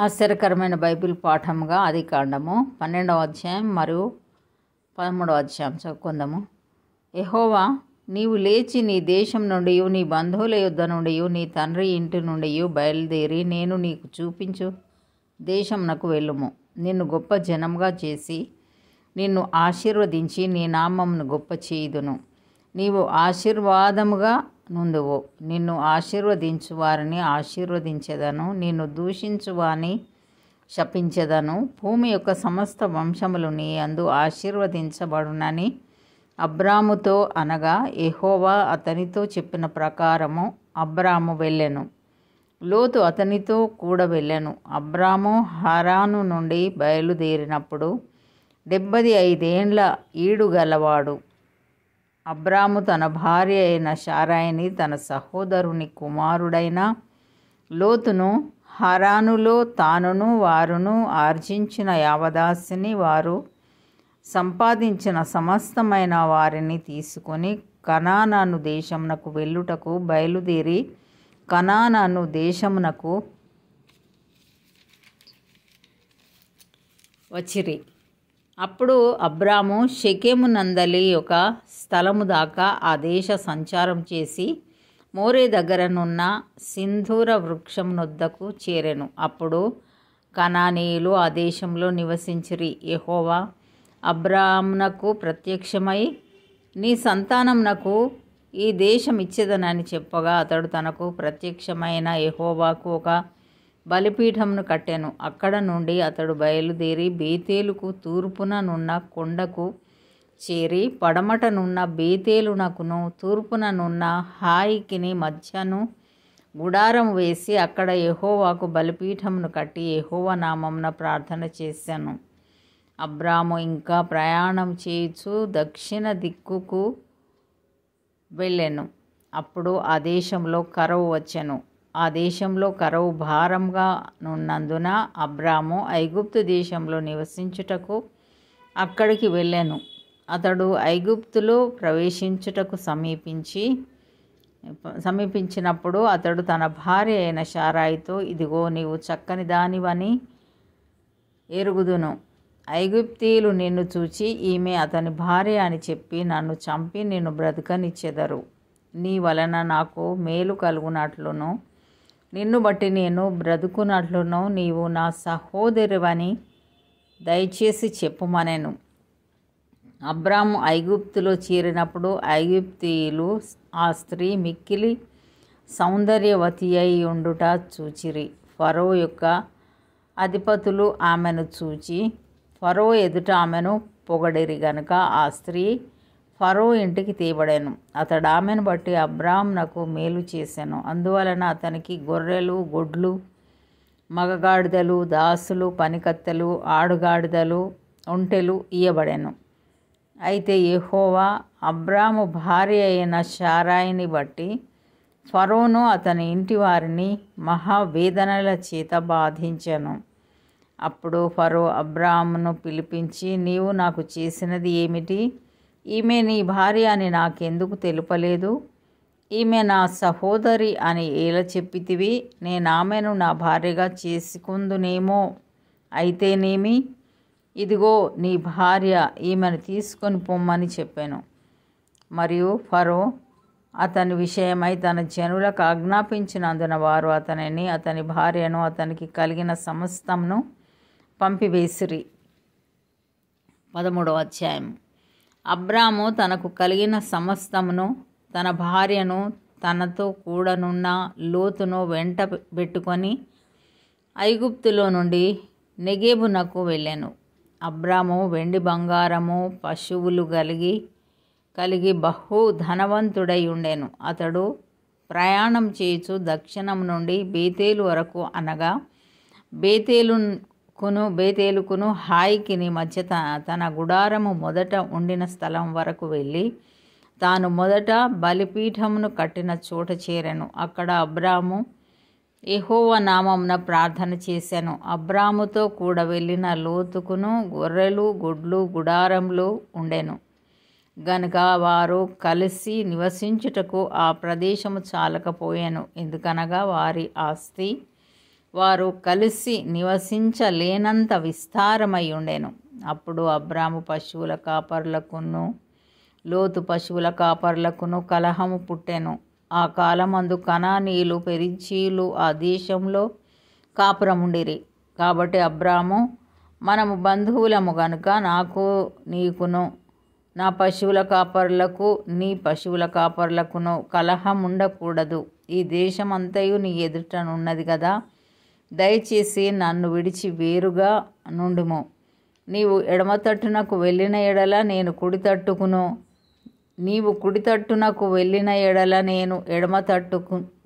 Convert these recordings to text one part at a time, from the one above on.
ఆశ్చర్యకరమైన బైబిల్ పాఠముగా ఆదికాండము 12వ అధ్యాయం మరియు 13వ అధ్యాయం చదువుకుందాము. యెహోవా, నీవు లేచి నీ దేశం నుండి, నీ బంధువుల యొద్ద నుండి, నీ తండ్రి ఇంటి నుండి బయలుదేరి నేను నీకు చూపించు దేశమునకు వెళ్ళుము. నిన్ను గొప్ప జనముగా చేసి నిన్ను ఆశీర్వదించి నీ నామమును గొప్ప చేయుదును. నీవు ఆశీర్వాదముగా నుందువు. నిన్ను ఆశీర్వదించు వారిని ఆశీర్వదించెదను, నిన్ను దూషించు వారిని శపించెదను. భూమి యొక్క సమస్త వంశములు నీ యందు ఆశీర్వదించబడునని అబ్రాముతో అనగా, యెహోవా అతనితో చెప్పిన ప్రకారము అబ్రాము వెళ్ళెను. లోతు అతనితో కూడా వెళ్ళెను. అబ్రాము హారాను నుండి బయలుదేరినప్పుడు 75 ఏండ్ల ఈడు గలవాడు. అబ్రాము తన భార్య అయిన శారాయిని, తన సహోదరుని కుమారుడైన లోతును, హారానులో తానును వారును ఆర్జించిన యావదాస్తిని, వారు సంపాదించిన సమస్తమైన వారిని తీసుకొని కనాను దేశమునకు వెళ్ళుటకు బయలుదేరి కనాను దేశమునకు వచ్చిరి. అప్పుడు అబ్రాము షెకెము నందలి ఒక స్థలము దాకా ఆ దేశ సంచారం చేసి మోరే దగ్గరనున్న సింధూర వృక్షమునొద్దకు చేరెను. అప్పుడు కనానీయులు ఆ దేశంలో నివసించిరి. యెహోవా అబ్రామునకు ప్రత్యక్షమై, నీ సంతానమునకు ఈ దేశం ఇచ్చేదనని చెప్పగా, అతడు తనకు ప్రత్యక్షమైన యెహోవాకు ఒక బలిపీఠమును కట్టెను. అక్కడ నుండి అతడు బయలుదేరి బేతేలుకు తూర్పున నున్న కొండకు చేరి, పడమటనున్న బేతేలునకును తూర్పుననున్న హాయికిని మధ్యను గుడారం వేసి అక్కడ యెహోవాకు బలిపీఠమును కట్టి యెహోవా నామమున ప్రార్థన చేశాను. అబ్రాము ఇంకా ప్రయాణం చేయుచు దక్షిణ దిక్కుకు వెళ్ళెను. అప్పుడు ఆ దేశంలో కరువు వచ్చెను. ఆ దేశంలో కరువు భారంగా నున్నందున అబ్రాము ఐగుప్తు దేశంలో నివసించుటకు అక్కడికి వెళ్ళెను. అతడు ఐగుప్తులో ప్రవేశించుటకు సమీపించినప్పుడు అతడు తన భార్య అయిన శారాయితో, ఇదిగో నీవు చక్కని దానివని ఎరుగుదును. ఐగుప్తీయులు నిన్ను చూచి ఈమె అతని భార్య అని చెప్పి నన్ను చంపి నిన్ను బ్రతకనిచ్చెదరు. నీ వలన నాకు మేలు కలుగునట్లును నిన్ను బట్టి నేను బ్రతుకున్నట్లును నీవు నా సహోదరివని దయచేసి చెప్పుమనెను. అబ్రాము ఐగుప్తులో చేరినప్పుడు ఐగుప్తీయులు ఆ స్త్రీ మిక్కిలి సౌందర్యవతి అయి ఉండుట చూచిరి. ఫరో యొక్క అధిపతులు ఆమెను చూచి ఫరో ఎదుట ఆమెను పొగడిరి గనుక ఆ స్త్రీ ఫరో ఇంటికి తేబడెను. అతడు ఆమెను బట్టి అబ్రామునకు మేలు చేసెను. అందువలన అతనికి గొర్రెలు, గొడ్లు, మగగాడిదలు, దాసులు, పనికత్తెలు, ఆడుగాడిదలు, ఒంటెలు ఇయ్యబడెను. అయితే యెహోవా అబ్రాము భార్య అయిన శారాయిని బట్టి ఫరోను అతని ఇంటి వారిని మహావేదనల చేత బాధించెను. అప్పుడు ఫరో అబ్రామును పిలిపించి, నీవు నాకు చేసినది ఏమిటి? ఈమె నీ భార్య అని నాకెందుకు తెలుపలేదు? ఈమె నా సహోదరి అని ఎలా చెప్పితివి? నేనామెను నా భార్యగా చేసుకుందునేమో. అయితేనేమి, ఇదిగో నీ భార్య, ఈమెను తీసుకొని పొమ్మని చెప్పాను. మరియు ఫరో అతని విషయమై తన జనులకు ఆజ్ఞాపించినందున వారు అతనిని, అతని భార్యను, అతనికి కలిగిన సమస్తమును పంపివేసిరి. 13వ అధ్యాయం. అబ్రాము తనకు కలిగిన సమస్తమును, తన భార్యను, తనతో కూడనున్న లోతును వెంట పెట్టుకొని ఐగుప్తులో నుండి నెగేబునకు వెళ్ళెను. అబ్రాము వెండి బంగారము పశువులు కలిగి బహు ధనవంతుడై ఉండెను. అతడు ప్రయాణం చేయుచు దక్షిణం నుండి బేతేలు వరకు, అనగా బేతేలుకును హాయికిని మధ్య తన గుడారము మొదట ఉండిన స్థలం వరకు వెళ్ళి తాను మొదట బలిపీఠమును కట్టిన చోట చేరెను. అక్కడ అబ్రాము యెహోవా నామమున ప్రార్థన చేశాను. అబ్రాముతో కూడా వెళ్ళిన లోతుకును గొర్రెలు, గొడ్లు, గుడారములు ఉండెను గనుక వారు కలిసి నివసించుటకు ఆ ప్రదేశము చాలకపోయాను. ఎందుకనగా వారి ఆస్తి వారు కలిసి నివసించలేనంత విస్తారమై ఉండెను. అప్పుడు అబ్రాము పశువుల కాపర్లకును లోతు పశువుల కాపర్లకును కలహము పుట్టెను. ఆ కాలమందు కనానీయులు పెరిజీలు ఆ దేశంలో కాపురముండిరి. కాబట్టి అబ్రాము, మనము బంధువులము గనుక నాకు నీకును నా పశువుల కాపర్లకు నీ పశువుల కాపర్లకును కలహం ఉండకూడదు. ఈ దేశమంతయు నీ ఎదుటనున్నది కదా, దయచేసి నన్ను విడిచి వేరుగా నుండుము. నీవు ఎడమ తట్టునకు వెళ్ళిన ఎడల నేను కుడి తట్టుకును, నీవు కుడి తట్టునకు వెళ్ళిన ఎడల నేను ఎడమ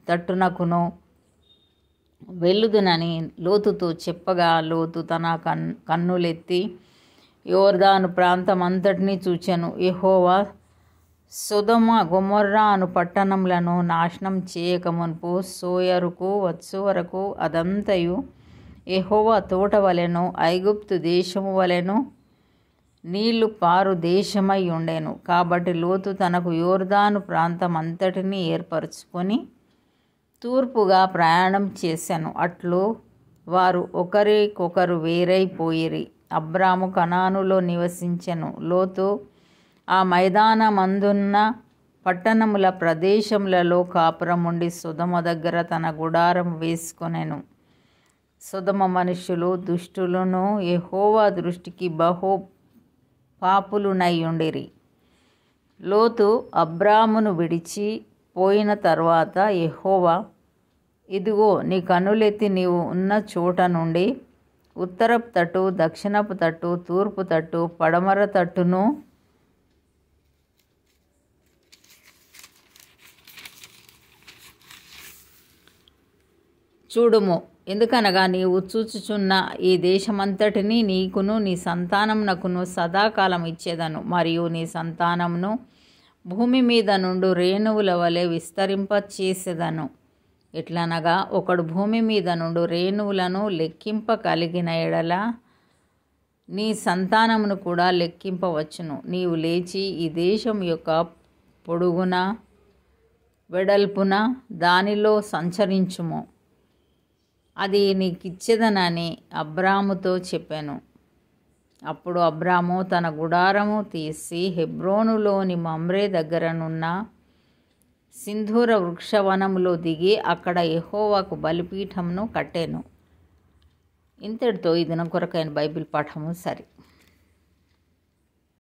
తట్టునకును వెళ్ళుదునని లోతుతో చెప్పగా, లోతు తన కన్నులెత్తి యోర్దాను ప్రాంతమంతటినీ చూచెను. యెహోవా సొదొమ గొమొర్రా అను పట్టణములను నాశనం చేయక మునుపు సోయరుకు వచ్చు వరకు అదంతయు యెహోవా తోట వలెను ఐగుప్తు దేశము వలెను నీళ్లు పారు దేశమై ఉండెను. కాబట్టి లోతు తనకు యోర్దాను ప్రాంతమంతటినీ ఏర్పరచుకొని తూర్పుగా ప్రయాణం చేశాను. అట్లు వారు ఒకరికొకరు వేరైపోయిరి. అబ్రాము కనానులో నివసించెను. లోతు ఆ మైదానమందున్న పట్టణముల ప్రదేశములలో కాపురముండి సొదొమ దగ్గర తన గుడారం వేసుకొనెను. సొదొమ మనుష్యులు దుష్టులను యెహోవా దృష్టికి బహు పాపులునై ఉండిరి. లోతు అబ్రామును విడిచి పోయిన తర్వాత యెహోవా, ఇదిగో నీ కన్నులెత్తి నీవు ఉన్న చోట నుండి ఉత్తరపు తట్టు, దక్షిణపు తట్టు, తూర్పు తట్టు, పడమర తట్టును చూడుము. ఎందుకనగా నీవు చూచుచున్న ఈ దేశమంతటిని నీకును నీ సంతానమునకును సదాకాలం ఇచ్చేదను. మరియు నీ సంతానమును భూమి మీద నుండి రేణువుల వలె విస్తరింపచేసేదను. ఎట్లనగా ఒకడు భూమి మీద నుండి రేణువులను లెక్కింప కలిగిన ఎడల నీ సంతానమును కూడా లెక్కింపవచ్చును. నీవు లేచి ఈ దేశం యొక్క పొడుగున వెడల్పున దానిలో సంచరించుము, అది నీకిచ్చేదనని అబ్రాముతో చెప్పాను. అప్పుడు అబ్రాము తన గుడారము తీసి హెబ్రోనులోని మమ్రే దగ్గరనున్న సింధూర వృక్షవనములో దిగి అక్కడ యెహోవాకు బలిపీఠమును కట్టెను. ఇంతటితో ఈ దినం కొరకైన బైబిల్ పాఠము సరి.